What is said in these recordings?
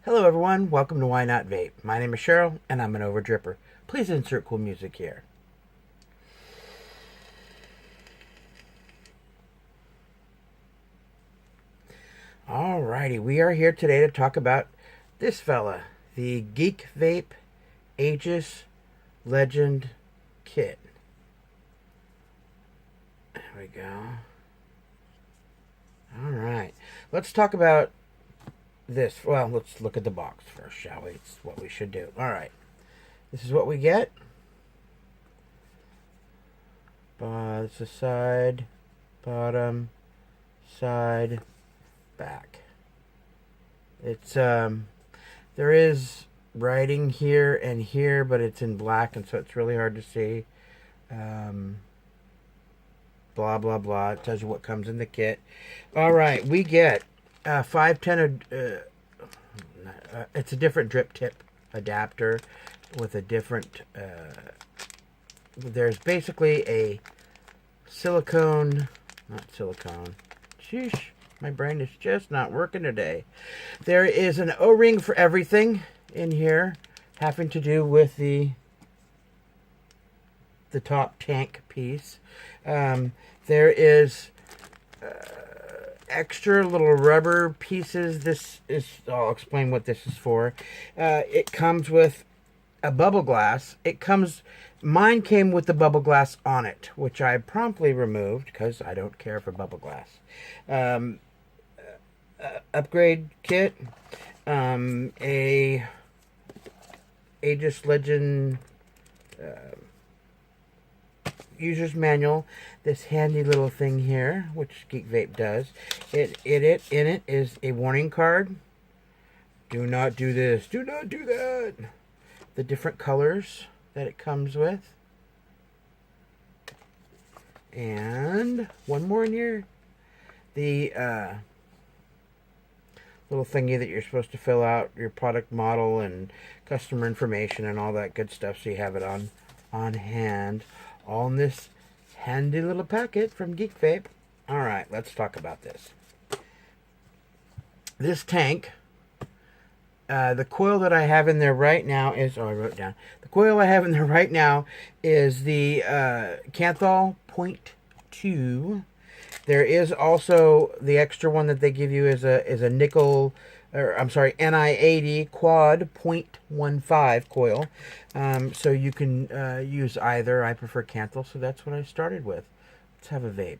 Hello everyone, welcome to Why Not Vape. My name is Cheryl and I'm an overdripper. Please insert cool music here. Alrighty, we are here today to talk about this fella, the Geek Vape Aegis Legend Kit. There we go. Alright, let's talk about this. Well, let's look at the box first, shall we? It's what we should do. Alright, this is what we get. It's the side, bottom, side, back. It's there is writing here and here, but it's in black, and so it's really hard to see. Blah blah blah. It tells you what comes in the kit. All right, we get 510. It's a different drip tip adapter with a different. There's basically a silicone, not silicone. Sheesh, my brain is just not working today. There is an O-ring for everything in here, having to do with the top tank piece. There is extra little rubber pieces. This is, I'll explain what this is for. It comes with a bubble glass. Mine came with the bubble glass on it, which I promptly removed because I don't care for bubble glass. Upgrade kit, a Aegis Legend user's manual, this handy little thing here, which Geek Vape does. In it is a warning card. Do not do this. Do not do that. The different colors that it comes with. And one more in here. The little thingy that you're supposed to fill out your product model and customer information and all that good stuff, so you have it on hand. All in this handy little packet from Geek Vape. All right, let's talk about this. This tank, the coil that I have in there right now is, I wrote down. The coil I have in there right now is the Kanthal 0.2. There is also the extra one that they give you is a nickel, or I'm sorry, Ni-80 quad 0.15 coil. So you can use either. I prefer Kanthal, so that's what I started with. Let's have a vape.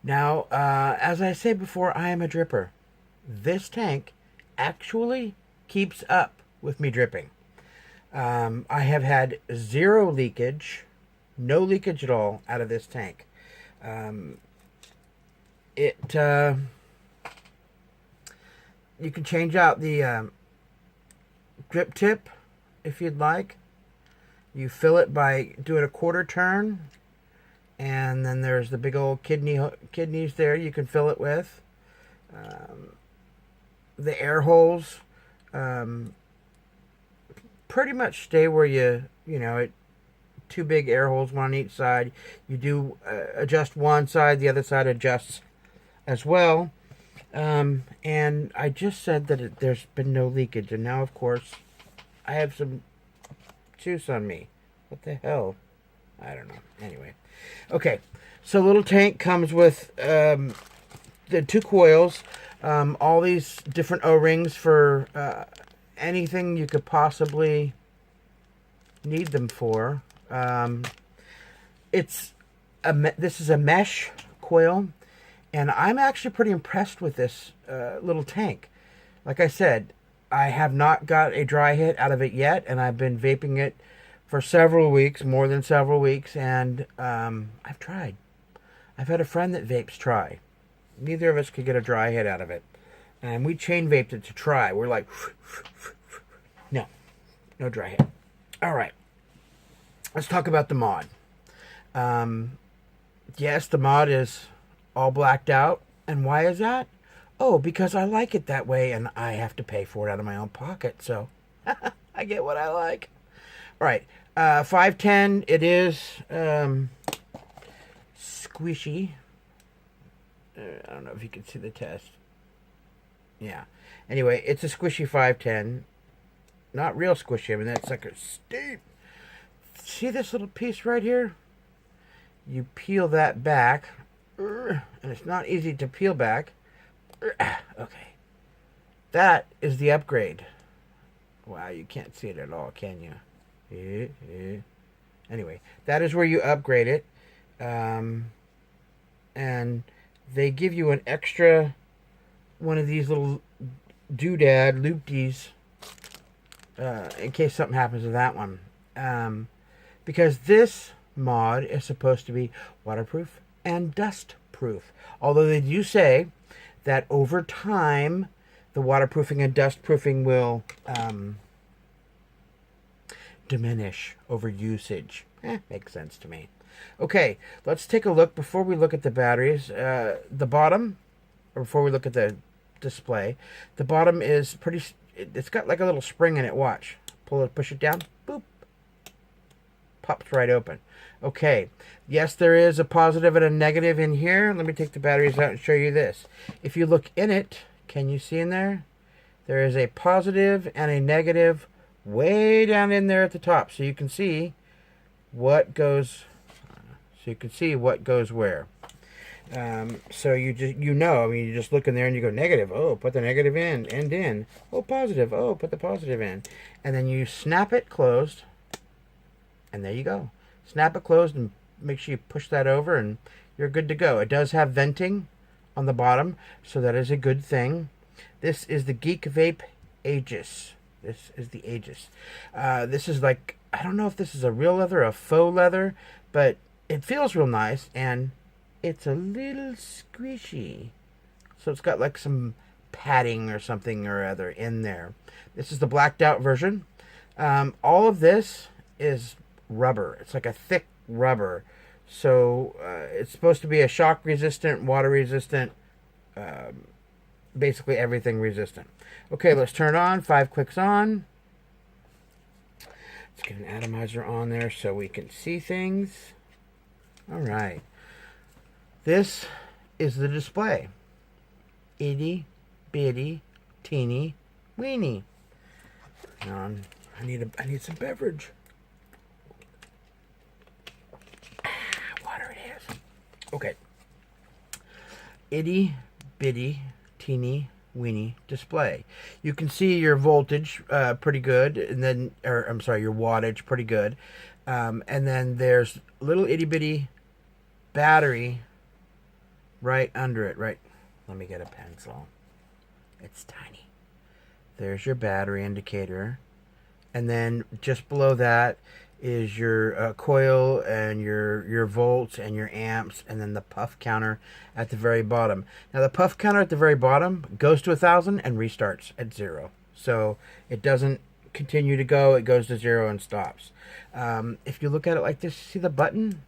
Now, as I said before, I am a dripper. This tank actually keeps up with me dripping. I have had zero leakage, no leakage at all out of this tank. You can change out the drip tip if you'd like. You fill it by doing a quarter turn, and then there's the big old kidneys there you can fill it with. The air holes pretty much stay where you know, two big air holes, one on each side. You do adjust one side, the other side adjusts as well. And I just said that there's been no leakage, and now of course I have some juice on me. What the hell? I don't know. Anyway, okay, so little tank comes with the two coils, all these different O-rings for anything you could possibly need them for. This is a mesh coil, and I'm actually pretty impressed with this little tank. Like I said, I have not got a dry hit out of it yet, and I've been vaping it for several weeks, more than several weeks, and I've tried. I've had a friend that vapes try. Neither of us could get a dry hit out of it. And we chain vaped it to try. We're like, no dry hit. All right. Let's talk about the mod. Yes, the mod is all blacked out. And why is that? Oh, because I like it that way, and I have to pay for it out of my own pocket. So I get what I like. All right. 510, it is squishy. I don't know if you can see the test. Yeah. Anyway, it's a squishy 510. Not real squishy. I mean, that's like a steep. See this little piece right here? You peel that back, and it's not easy to peel back. Okay. That is the upgrade. Wow, you can't see it at all, can you? Anyway, that is where you upgrade it. And they give you an extra one of these little doodad loopties in case something happens to that one. Because this mod is supposed to be waterproof and dust proof. Although they do say that over time, the waterproofing and dust proofing will diminish over usage. Makes sense to me. Okay, let's take a look before we look at the batteries. The bottom, or before we look at the display, the bottom is pretty. It's got like a little spring in it. Watch. Pull it, push it down. Boop. Pops right open. Okay. Yes, there is a positive and a negative in here. Let me take the batteries out and show you this. If you look in it, can you see in there? There is a positive and a negative way down in there at the top, so you can see what goes. So you can see what goes where. So you just look in there and you go negative. Oh, put the negative in, end in. Oh, positive. Oh, put the positive in, and then you snap it closed, and there you go. Snap it closed and make sure you push that over, and you're good to go. It does have venting on the bottom, so that is a good thing. This is the Geek Vape Aegis. This is the Aegis. This is like, I don't know if this is a real leather or a faux leather, but it feels real nice, and it's a little squishy. So it's got like some padding or something or other in there. This is the blacked out version. All of this is rubber. It's like a thick rubber. So it's supposed to be a shock resistant, water resistant, basically everything resistant. Okay, let's turn it on. 5 clicks on. Let's get an atomizer on there so we can see things. All right. This is the display. Itty bitty teeny weeny. I need some beverage. Water it is. Okay. Itty bitty teeny weeny display. You can see your voltage pretty good, and then, or I'm sorry, your wattage pretty good. And then there's a little itty bitty battery right under it. Right. Let me get a pencil. It's tiny. There's your battery indicator. And then just below that is your coil and your volts and your amps, and then the puff counter at the very bottom. Now the puff counter at the very bottom goes to 1,000 and restarts at 0. So it doesn't continue to go. It goes to 0 and stops. If you look at it like this, see the button?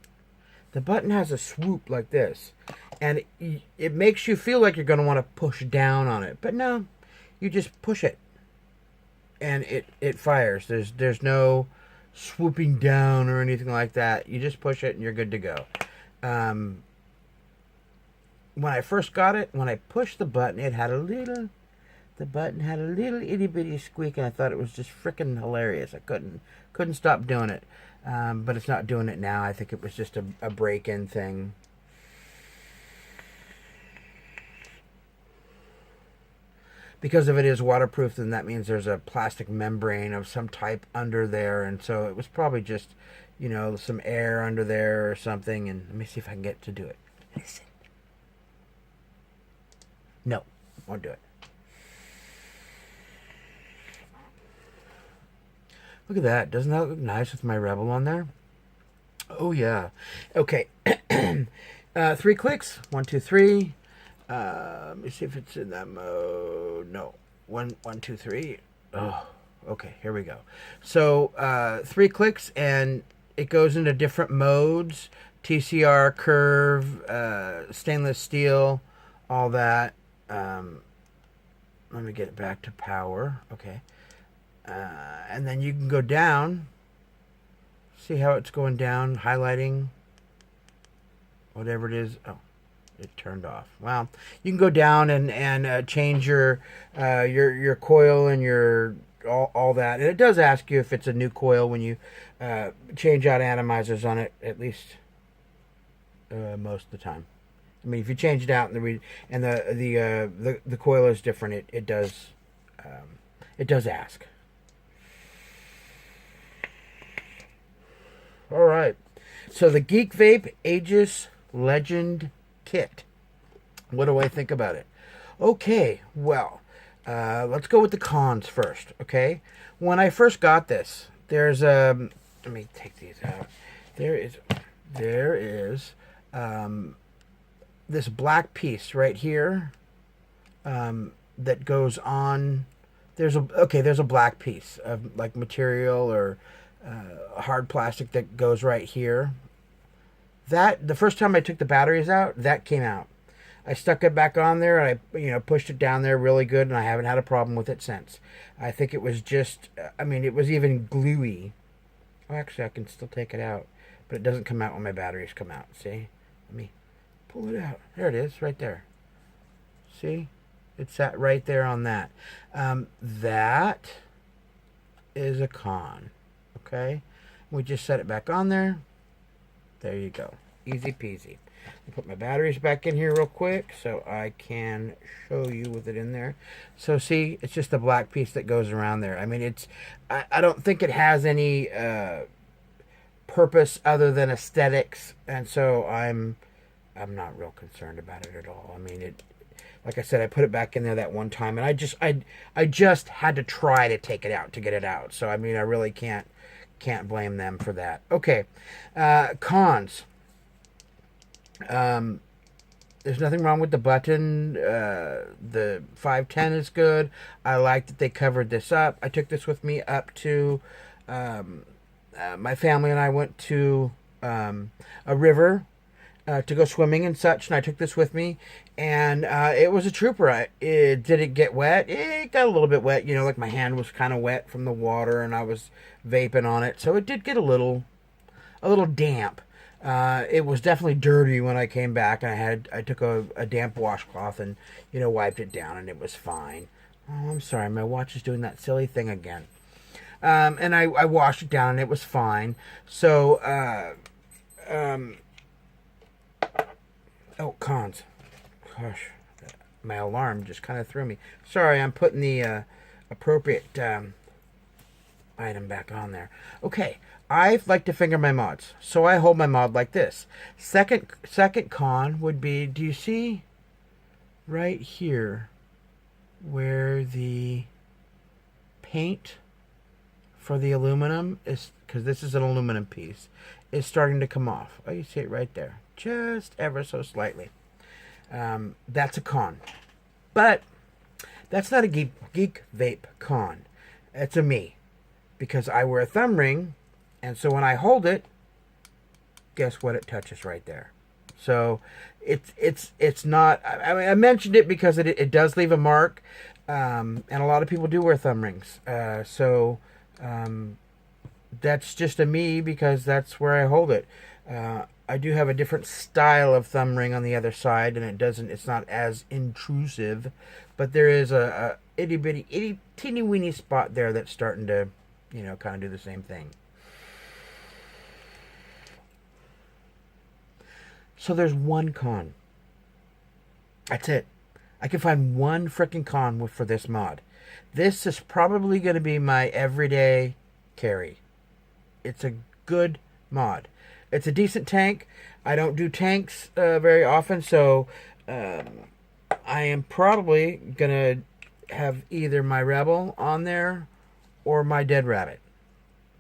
The button has a swoop like this, and it makes you feel like you're going to want to push down on it. But no, you just push it, and it fires. There's no swooping down or anything like that. You just push it, and you're good to go. When I first got it, when I pushed the button, the button had a little itty bitty squeak, and I thought it was just freaking hilarious. I couldn't stop doing it. But it's not doing it now. I think it was just a break-in thing. Because if it is waterproof, then that means there's a plastic membrane of some type under there. And so it was probably just, some air under there or something. And let me see if I can get to do it. Listen. No, won't do it. Look at that. Doesn't that look nice with my Rebel on there? Oh, yeah. Okay. 3 clicks. 1, 2, 3. Let me see if it's in that mode. No. 1, 2, 3. Oh, okay. Here we go. So 3 clicks, and it goes into different modes. TCR, curve, stainless steel, all that. Let me get it back to power. Okay. And then you can go down. See how it's going down, highlighting. whatever it is. Oh, it turned off. Well, you can go down and change your coil and your all that. And it does ask you if it's a new coil when you change out atomizers on it, at least most of the time. I mean, if you change it out and the coil is different, it does ask. All right. So the Geek Vape Aegis Legend Kit. What do I think about it? Okay, well, let's go with the cons first, okay? When I first got this, there's let me take these out. There is this black piece right here that goes on. There's a black piece of like material or hard plastic that goes right here. That the first time I took the batteries out, that came out. I stuck it back on there and I pushed it down there really good, and I haven't had a problem with it since. I think it was just, it was even gluey. Oh, actually, I can still take it out, but it doesn't come out when my batteries come out. See? Let me pull it out. There it is, right there. See? It's sat right there on that. That is a con. Okay? We just set it back on there. There you go. Easy peasy. I'll put my batteries back in here real quick so I can show you with it in there. So see, it's just a black piece that goes around there. I mean, I don't think it has any purpose other than aesthetics, and so I'm not real concerned about it at all. I mean, like I said, I put it back in there that one time, and I just had to try to take it out to get it out. So I mean, I really can't blame them for that. Okay, cons. There's nothing wrong with the button. The 510 is good. I like that they covered this up. I took this with me up to my family and I went to a river to go swimming and such, and I took this with me, and it was a trooper. Did it get wet? It got a little bit wet, like my hand was kind of wet from the water, and I was vaping on it, so it did get a little damp. It was definitely dirty when I came back, and I took a damp washcloth and wiped it down, and it was fine. Oh, I'm sorry, my watch is doing that silly thing again. And I washed it down, and it was fine. So, oh, cons. Gosh, my alarm just kind of threw me. Sorry, I'm putting the appropriate item back on there. Okay, I like to finger my mods, so I hold my mod like this. Second con would be, do you see right here where the paint for the aluminum is, because this is an aluminum piece, is starting to come off. Oh, you see it right there, just ever so slightly. That's a con, but that's not a Geek Vape con. It's a me, because I wear a thumb ring, and so when I hold it, guess what? It touches right there. So it's not. I mean, I mentioned it because it does leave a mark, and a lot of people do wear thumb rings. So that's just a me because that's where I hold it. I do have a different style of thumb ring on the other side, and it's not as intrusive, but there is a itty bitty teeny weeny spot there that's starting to, kind of do the same thing. So there's one con. That's it. I can find one freaking con for this mod. This is probably going to be my everyday carry. It's a good mod. It's a decent tank. I don't do tanks very often, so I am probably going to have either my Rebel on there or my Dead Rabbit.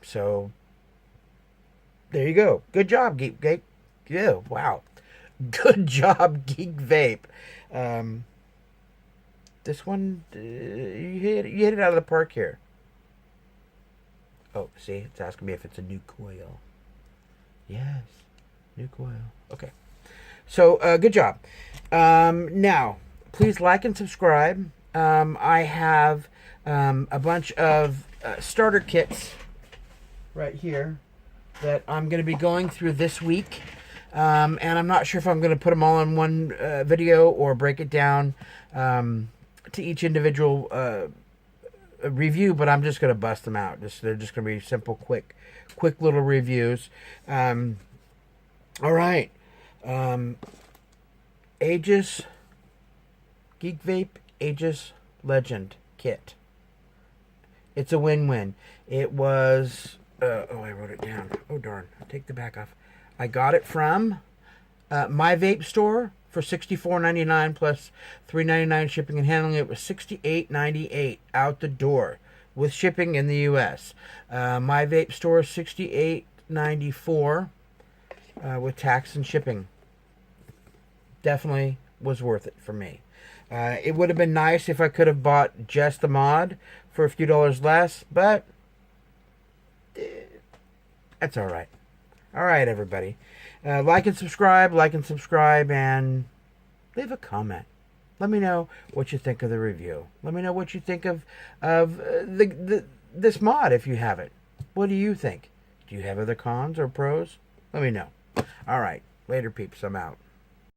So there you go. Good job, Geek Vape. Yeah, wow. Good job, Geek Vape. This one, you hit it out of the park here. Oh, see, it's asking me if it's a new coil. Yes, new coil. Okay. So, good job. Now, please like and subscribe. I have a bunch of starter kits right here that I'm going to be going through this week. And I'm not sure if I'm going to put them all in one video or break it down to each individual review, but I'm just going to bust them out. They're just going to be simple, quick little reviews. All right. Aegis, Geek Vape Aegis Legend Kit. It's a win-win. It was, I wrote it down. Oh, darn. I'll take the back off. I got it from my vape store for $64.99 plus $3.99 shipping and handling. It was $68.98 out the door with shipping in the U.S. My vape store is $68.94 with tax and shipping. Definitely was worth it for me. It would have been nice if I could have bought just the mod for a few dollars less, but that's all right. All right, everybody. Like and subscribe, and leave a comment. Let me know what you think of the review. Let me know what you think of this mod if you have it. What do you think? Do you have other cons or pros? Let me know. All right. Later, peeps. I'm out.